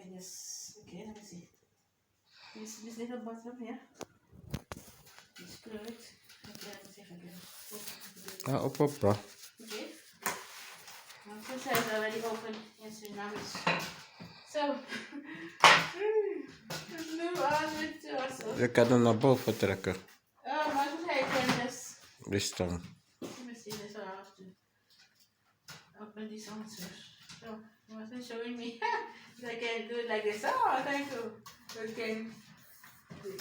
can just, okay, let me see. This little bottom here. You screw it. Okay, let me see if I can open it. Op, bro. Okay. My pizza is already open. Yes, now it's so. Nu aan met zo. Je kan hem naar boven trekken. Oh, maar hij kan dus. Die stang. Let me see this. I have to open this one first. So, he wasn't showing me. So I can do it like this. Oh, thank you. Okay.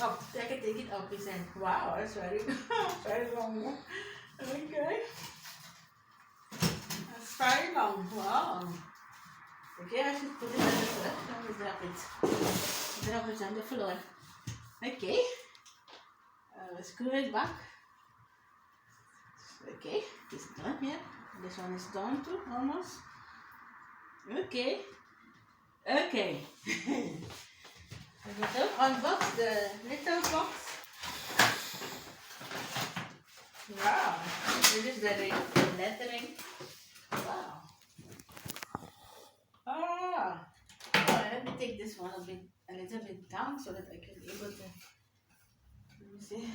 Up. I can take it up his hand. Wow, that's very, very long. Okay. That's very long. Wow. Okay, I should put it on the floor. Then we drop it. Drop it on the floor. Okay. Screw it back. Okay, it's done here. This one is done too, almost. Okay. Okay. I will unbox the little box. Wow. This is the lettering. Wow. Ah. Oh, let me take this one a little bit down so that I can be able to, let me see,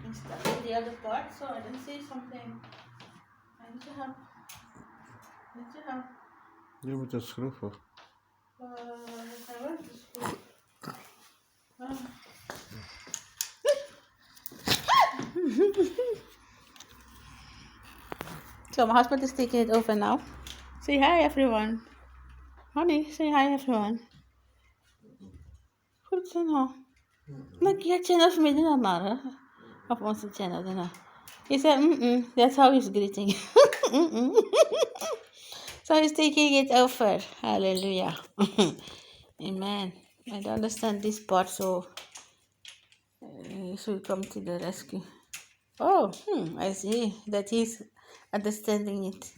install the other part. So I don't see something. I need to have. Je moet het schroeven. I want to screw. So my husband is taking it over now. Say hi everyone. Honey, say hi everyone. Goed zo nou. Maak je channel van mij dan maar. Op onze channel dan. He said, that's how he's greeting. So he's taking it over. Hallelujah. Amen. I don't understand this part, so he should come to the rescue. Oh, I see that he's understanding it.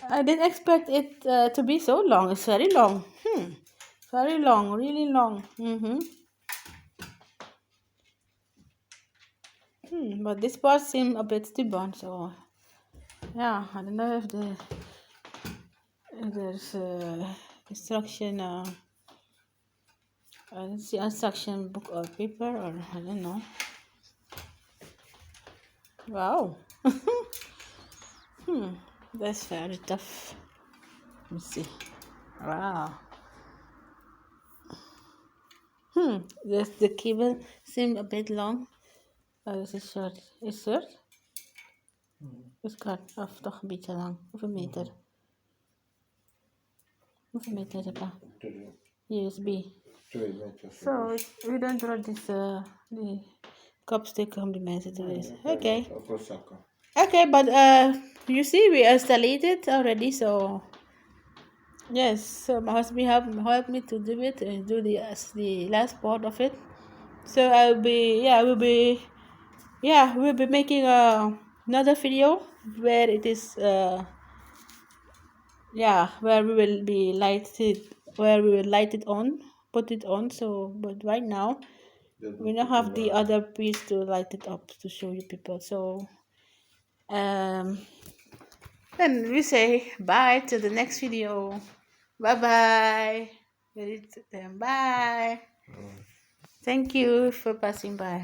I didn't expect it to be so long. It's very long. Very long, really long. But this part seems a bit stubborn, so yeah, I don't know if there's instruction. I don't see instruction book or paper, or I don't know. Wow. That's very tough. Let me see. Wow. The cable seemed a bit long. Oh, is it short? Is short? Is kort of toch een beetje lang? Hoeveel meter? Hoeveel meter is het pa? USB. 2 meter. So we don't draw this the kopstuk om die mensen te lezen. Okay. Okay, but you see we installed it already, so yes. So my husband helped me to do it and do the last part of it. So we'll be making another video where it is where we will be light it on, put it on. So but right now we don't have the other piece to light it up to show you people. So then we say bye to the next video. Bye. Bye. Thank you for passing by.